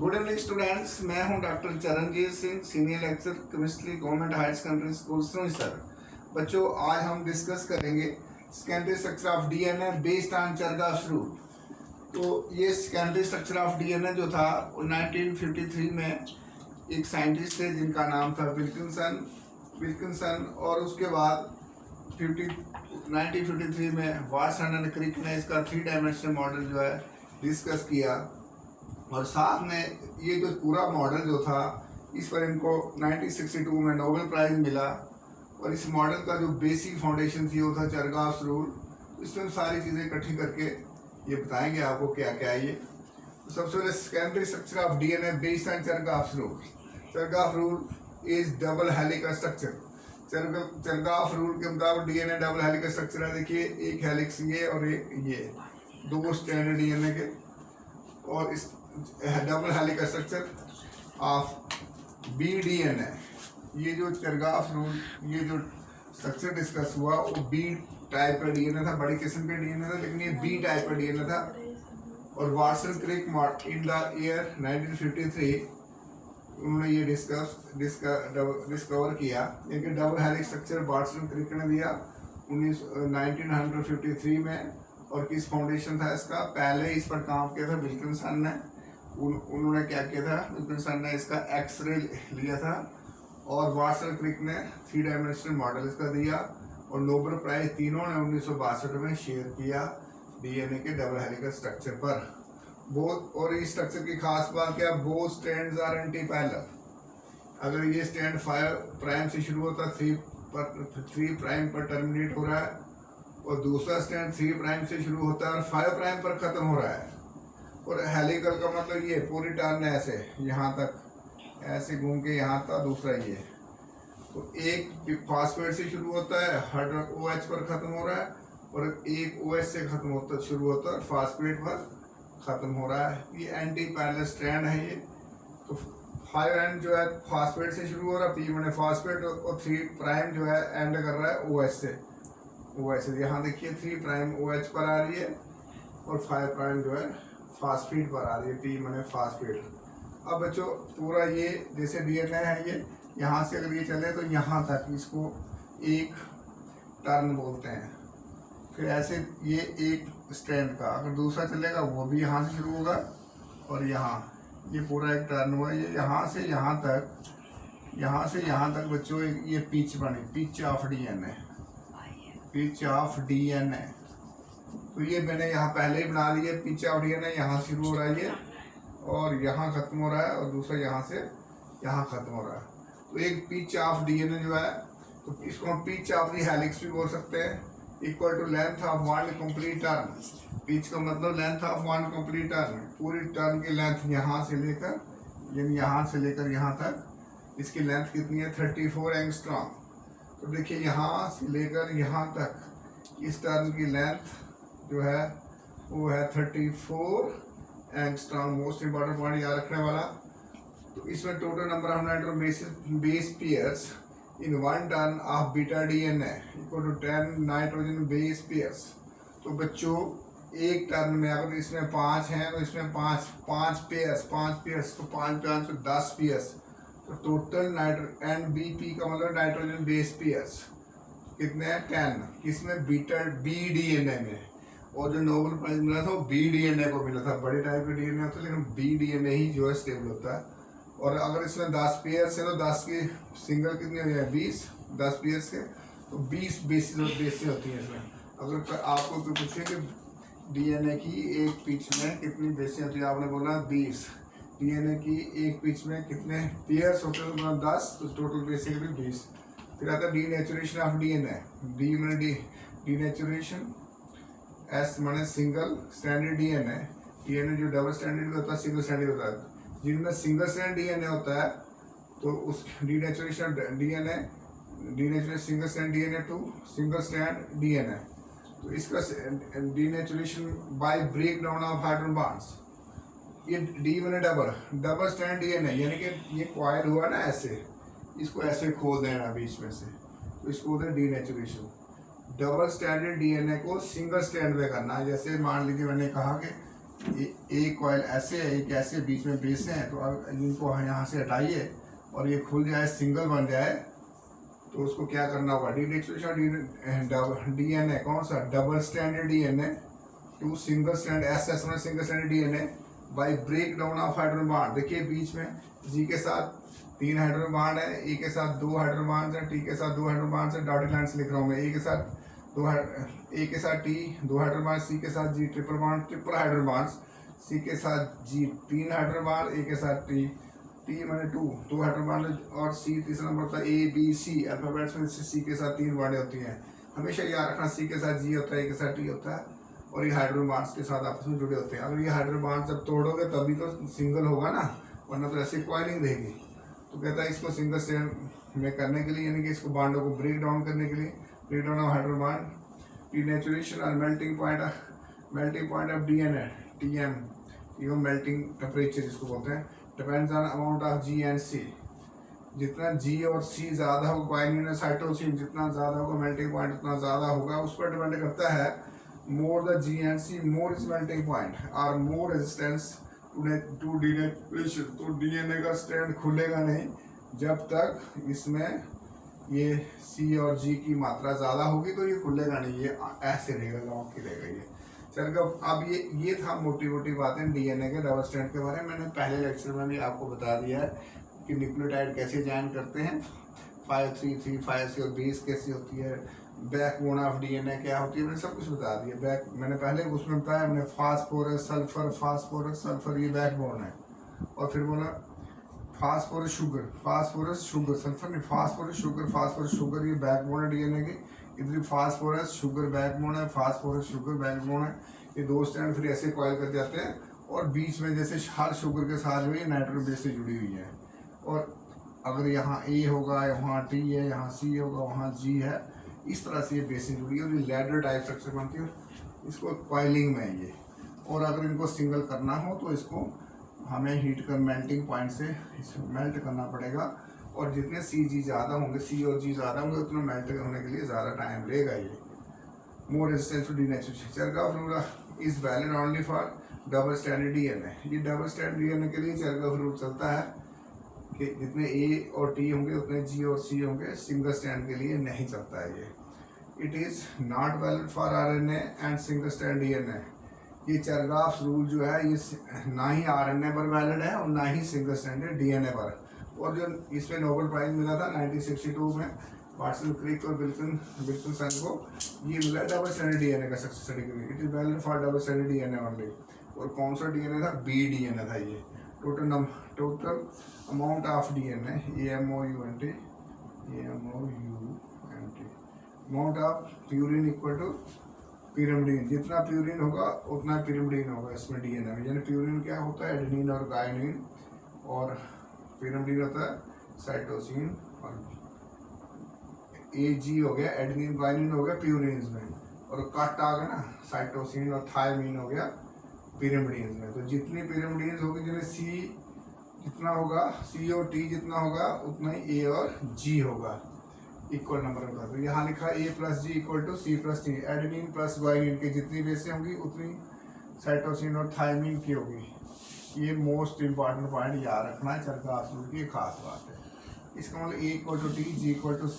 Good evening students, मैं हूं doctor Charanjit Singh, senior lecture chemistry government higher secondary school sir. बच्चों, आज हम डिस्कस करेंगे secondary structure of DNA based on Chargaff rule. तो ये सेकेंडरी स्ट्रक्चर ऑफ डीएनए जो था 1953 में एक साइंटिस्ट थे जिनका नाम था विल्किंसन, और उसके बाद 1953 में वाटसन एंड क्रिक ने इसका 3 डायमेंशनल मॉडल जो है डिस्कस किया, और साथ में ये जो पूरा मॉडल जो था इस पर इनको 1962 में नोबेल प्राइज़ मिला। और इस मॉडल का जो बेसिक फाउंडेशन थी वो था चरगाफ रूल। इसमें सारी चीज़ें इकट्ठी करके ये बताएंगे आपको क्या क्या है ये। तो सबसे पहले secondary structure of DNA based on Chargaff rule. Chargaff rule is double helical structure. Chargaff rule के मुताबिक डीएनए डबल हेलिकल स्ट्रक्चर है। देखिए, एक हेलिक्स ये और एक ये, दो स्ट्रैंड डीएनए के, और इस डबल हेलिकल स्ट्रक्चर ऑफ बीडीएनए। ये जो चरगाफ रूल, ये जो स्ट्रक्चर डिस्कस हुआ वो बी टाइप का डीएनए था, बड़ी किस्म का डीएनए था, लेकिन ये बी टाइप का डीएनए था। और Watson Crick in the year 1953 उन्होंने ये डिस्कवर किया। इनके double helix structure Watson Crick ने दिया 1953 में। और किस फाउंडेशन था इसका? पहले इस पर काम किया था विल्किंसन ने। उन्होंने क्या किया था? विल्किंसन ने इसका एक्सरे लिया था, और वाटसन क्रिक ने 3 डायमेंशनल मॉडल इसका दिया, और नोबेल प्राइज तीनों ने 1962 में शेयर किया डीएनए के डबल हेलिकल स्ट्रक्चर पर। बोथ, और इस स्ट्रक्चर की खास बात क्या? Both strands are anti parallel. अगर ये स्ट्रैंड 5 प्राइम से शुरू होता 3 प्राइम पर टर्मिनेट हो रहा है, और दूसरा स्ट्रैंड 3 प्राइम से शुरू होता है और 5 प्राइम पर ख़त्म हो रहा है। और हेलिकल का मतलब ये पूरी टर्न ऐसे यहाँ तक ऐसे घूम के यहाँ तक, दूसरा ये। तो एक फॉस्फेट से शुरू होता है, हाइड्रोक्स OH पर ख़त्म हो रहा है, और एक OH से शुरू होता है और फॉस्फेट पर ख़त्म हो रहा है। ये एंटी पैरेलल स्ट्रैंड है ये। तो 5 एंड जो है फॉस्फेट से शुरू हो रहा है, P मैंने फॉस्फेट, और 3 प्राइम जो है एंड कर रहा है OH से। यहाँ देखिए 3 प्राइम OH पर आ रही है, और 5 प्राइम जो है फॉस्फेट पर आ रही है, P मैंने फॉस्फेट। अब बच्चों, पूरा ये जैसे डीएनए है, ये यहाँ से अगर ये चले तो यहाँ तक, इसको एक टर्न बोलते हैं। फिर ऐसे ये एक स्ट्रैंड का अगर दूसरा चलेगा वो भी यहाँ से शुरू होगा, और यहाँ ये पूरा एक टर्न हुआ। ये यहाँ से यहाँ तक बच्चों ये पिच बनी, pitch of DNA, pitch of DNA. तो ये मैंने यहाँ पहले ही बना लिया, पिच ऑफ डीएनए। यहाँ शुरू हो रहा है ये, और यहाँ ख़त्म हो रहा है, और दूसरा यहाँ से यहाँ ख़त्म हो रहा है। तो एक पिच ऑफ डीएनए जो है, तो इसको हम पिच ऑफ दी हेलिक्स भी बोल सकते हैं, equal to length of 1 complete turn. Pitch का मतलब लेंथ ऑफ 1 कंप्लीट टर्न। पूरी टर्न की लेंथ यहाँ से लेकर, यानी यहाँ से लेकर यहाँ तक, इसकी लेंथ कितनी है? 34 एंगस्ट्रॉम। तो देखिए, यहाँ से लेकर यहाँ तक इस टर्न की लेंथ जो है वो है 34 एंगस्ट्रॉम। मोस्ट इंपॉर्टेंट पॉइंट याद रखने वाला। तो इसमें total number of nitrogen base pairs in 1 turn of beta DNA equal to 10 nitrogen base pairs. तो बच्चों, एक टर्न में अगर इसमें 5 हैं तो इसमें 5 पेयर्स, तो 5 तो 10 पेयर्स। तो टोटल NBP का मतलब नाइट्रोजन बेस पेयर्स कितने हैं? 10। किसमें? बी डीएनए में। और जो नोबेल प्राइज मिला था वो बी डीएनए को मिला था। बड़े टाइप के डीएनए होते हैं, लेकिन बी डीएनए ही जो है स्टेबल होता है। और अगर इसमें 10 पेयर्स है तो 10 की सिंगल कितनी हो जाए? 20। 10 पेयर्स के तो 20 बेसिस होती हैं इसमें। अगर आपको कोई पूछे कि डीएनए की एक पिच में कितनी बेसिस होती है, आपने बोला 20। डीएनए की एक पिच में कितने पेयर्स होते हैं? तो 10, तो टोटल बेसिकली 20। फिर आता है denaturation of DNA. Denaturation, S माने सिंगल स्टैंडर्ड डीएनए। डीएनए जो डबल स्टैंडर्ड होता है, सिंगल स्टैंडर्ड होता है। जिनमें सिंगल स्टैंड डीएनए होता है तो उस denaturation DNA, single stand DNA to single stand DNA. तो इसका denaturation by break down of hydrogen bonds. ये डी मैंने डबल स्टैंड डीएनए, यानी कि ये कॉइल हुआ ना ऐसे, इसको ऐसे खोल देना बीच में से, तो इसको बोलते हैं डीनेचुरेशन। डबल स्टैंडर्ड डीएनए को सिंगल स्टैंड में करना। जैसे मान लीजिए मैंने कहा कि एक कॉइल ऐसे है, एक ऐसे बीच में बेस है, तो अब इनको यहाँ से हटाइए और ये खुल जाए, सिंगल बन जाए, तो उसको क्या करना होगा, डीएनए कौन सा, double standard DNA to single stands में single standard DNA by break down of hydrogen bond. देखिए बीच में जी के साथ 3 हाइड्रोजन बॉन्ड है, ए के साथ 2 हाइड्रोजन बॉन्ड है, टी के साथ 2 हाइड्रोजन बॉन्ड है, डॉटेड लाइन से लिख रहा हूँ मैं, ए के साथ ए के साथ टी 2 हाइड्रोजन बॉन्ड, सी के साथ G triple bond, triple hydrogen bond, C के साथ जी 3 हाइड्रोजन बॉन्ड, ए के साथ टी मैंने 2 हाइड्रोजन बॉन्ड, और सी तीसरा नंबर होता है, ए बी सी अल्फाबेट्स में सी के साथ 3 बॉन्डें होती हैं, हमेशा याद रखना, सी के साथ जी होता है, ए के साथ टी होता है, और ये हाइड्रोजन बॉन्ड्स के साथ आपस में जुड़े होते हैं। अगर ये हाइड्रोजन बॉन्ड जब तोड़ोगे तभी तो सिंगल होगा ना, वरना तो ऐसे कॉइलिंग रहेगी। तो कहता है इसको सिंगल स्टैंड में करने के लिए, यानी कि इसको बॉन्डों को ब्रेक डाउन करने के लिए, break down of hydrogen bond, denaturation और melting point of DNA TM, ये मेल्टिंग टेम्परेचर जिसको बोलते हैं, depends on amount of G and C. जितना जी और सी ज़्यादा होगा, ग्वानिन और साइटोसिन जितना ज़्यादा होगा, मेल्टिंग पॉइंट उतना ज़्यादा होगा, उस पर डिपेंड करता है। More the G and C more is melting point और मोर रेजिस्टेंस टू डीनेचुरेशन। तो डीएनए का स्टैंड खुलेगा नहीं जब तक इसमें ये सी और जी की मात्रा ज़्यादा होगी, तो ये खुलेगा नहीं, ये ऐसे रहेगा, लॉक ही रहेगा ये। चल अब ये था मोटी मोटी बातें डीएनए के डबल स्टैंड के बारे में। मैंने पहले लेक्चर में भी आपको बता दिया है कि न्यूक्लियोटाइड कैसे जॉइन करते हैं, 5-3-3 5 से, और बेस कैसी होती है, बैकबोन ऑफ डीएनए क्या होती है, मैंने सब कुछ बता दिया। मैंने पहले उसमें बताया, मैंने फास्फोरस सल्फर ये बैकबोन है, और फिर बोला फास्फोरस शुगर सल्फर नहीं, फास्फोरस शुगर ये बैकबोन है डीएनए की। इधर फास्फोरस शुगर बैकबोन है, फास्फोरस शुगर बैकबोन है, ये 2 स्टैंड फिर ऐसे कॉइल कर जाते हैं, और बीच में जैसे हर शुगर के साथ में ये नाइट्रोजन बेस से जुड़ी हुई है। और अगर यहाँ ए होगा, यहाँ टी है, यहाँ सी होगा, वहाँ जी है, इस तरह से ये बेस से जुड़ी है, और ये लैडर टाइप स्ट्रक्चर बनती है, इसको कॉइलिंग में ये। और अगर इनको सिंगल करना हो तो इसको हमें हीट कर मेल्टिंग पॉइंट से मेल्ट करना पड़ेगा, और जितने सी जी ज़्यादा होंगे, सी और जी ज़्यादा होंगे, उतना मेल्ट होने के लिए ज़्यादा टाइम लेगा ये। More resistance to denaturation. Chargaff rule is valid only for double standard DNA. ये डबल स्टैंडर्ड डीएनए के लिए चरगाव रूल चलता है कि जितने ए और टी होंगे उतने जी और सी होंगे, सिंगल स्टैंड के लिए नहीं चलता है ये। It is not valid for RNA and single stand DNA. ये चरगाव रूल जो है ये ना ही आरएनए पर वैलिड है और ना ही सिंगल स्टैंडर्ड डीएनए पर। और जो इसमें नोबेल प्राइज मिला था 1962 में वाटसन क्रिक और विल्किंसन को, ये मिला डबल स्टैंडर्ड डीएनए का सक्सेस स्टडी के लिए। It is valid for double standard DNA only. और कौन सा डीएनए था, बी डीएनए था ये। Total amount of DNA AMOUNT amount of purine equal to pyrimidine. जितना प्यूरिन होगा उतना पिरिमिडीन होगा इसमें डीएनए में। यानी प्यूरिन क्या होता है, एडेनिन और गायनिन, और पिरिमिडीन होता है साइटोसिन, और AG हो गया एडेनिन गायनिन हो गया प्यूरिन में, और कट आ गया ना साइटोसिन और थायमिन हो गया पिरिमिडीन में। तो जितनी पिरिमिडीन होगी, जिन्हें सी जितना होगा, सी और टी जितना होगा उतना ही ए और जी होगा, इक्वल नंबर होगा। तो यहाँ लिखा A + G = C + T। Adenine plus guanine की जितनी बेसें होंगी उतनी साइटोसिन और थायमिन की होगी। ये मोस्ट इंपॉर्टेंट पॉइंट याद रखना है, चरगाव रूल की खास बात है। इसका मतलब A = T, G = C।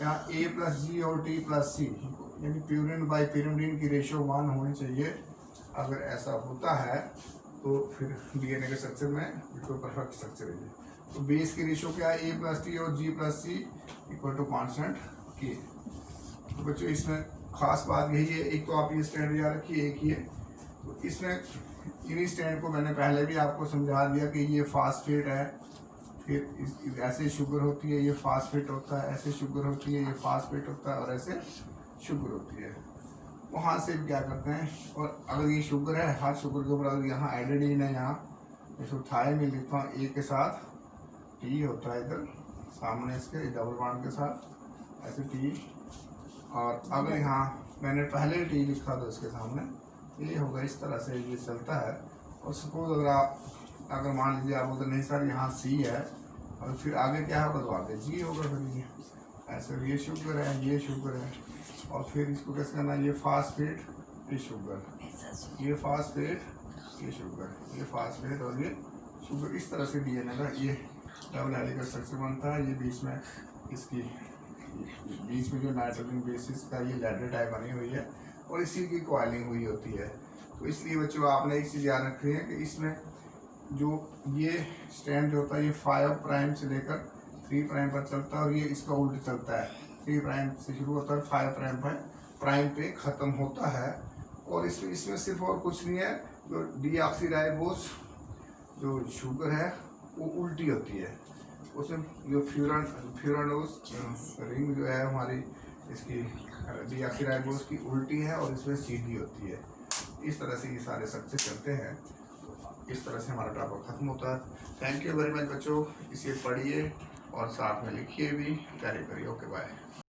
यहाँ A + G और T + C, यानी प्यूरिन बाई पिरिमिडीन की रेशियो 1 होनी चाहिए। अगर ऐसा होता है तो फिर डीएनए के स्ट्रक्चर में बिल्कुल परफेक्ट स्ट्रक्चर है। तो बेस की रेशियो क्या है, A + T और G + C = कांस्टेंट K। तो बच्चों इसमें खास बात यही है, एक तो आप ये स्टैंड याद रखिए, एक ये। तो इसमें इन्हीं स्टैंड को मैंने पहले भी आपको समझा दिया कि ये फास्फेट है, फिर ऐसे शुगर होती है, ये फास्फेट होता है, ऐसे शुगर होती है, ये फास्फेट होता है, और ऐसे शुगर होती है। वहाँ से भी क्या करते हैं, और अगर ये शुगर है, हर शुगर के ऊपर अगर यहाँ एडेनिन है, यहाँ इसको थायमिन लिखता हूँ, ए के साथ टी होता है इधर सामने इसके डबल बॉन्ड के साथ ऐसे टी, और अगर यहाँ मैंने पहले टी लिखा था इसके सामने, ये होगा इस तरह से ये चलता है। और सपोज अगर मान लीजिए आप बोलते नहीं सर यहाँ सी है, और फिर आगे क्या होगा, तो आगे जी होगा, फिर ये ऐसे ये शुगर है, ये शुगर है, और फिर इसको कैसे करना, ये फास्फेट ये शुगर, ये फास्फेट, ये शुगर, ये फास्फेट और ये शुगर। इस तरह से डीएनए का ये डबल हेलिकल स्ट्रक्चर बनता है। ये बीच में इसकी बीच में जो नाइट्रोजन बेसिस का ये लैडर टाइप बनी हुई है और इसी की कॉइलिंग हुई होती है। तो इसलिए बच्चों आपने एक चीज़ याद रखनी है कि इसमें जो ये स्ट्रैंड जो होता है ये 5 प्राइम से लेकर 3 प्राइम पर चलता है और ये इसका उल्ट चलता है। 3 प्राइम से शुरू होता है, 5 प्राइम पे ख़त्म होता है। और इसमें सिर्फ और कुछ नहीं है, जो डीऑक्सीराइबोस जो शुगर है वो उल्टी होती है। उसमें जो फ्यूरानोस रिंग जो है हमारी इसकी डीऑक्सीराइबोस की उल्टी है और इसमें सीधी होती है। इस तरह से ये सारे स्ट्रक्चर चलते हैं। इस तरह से हमारा टॉपिक खत्म होता है। थैंक यू वेरी मच बच्चों, इसे पढ़िए और साथ में लिखिए भी, कैरी करिए। Okay bye.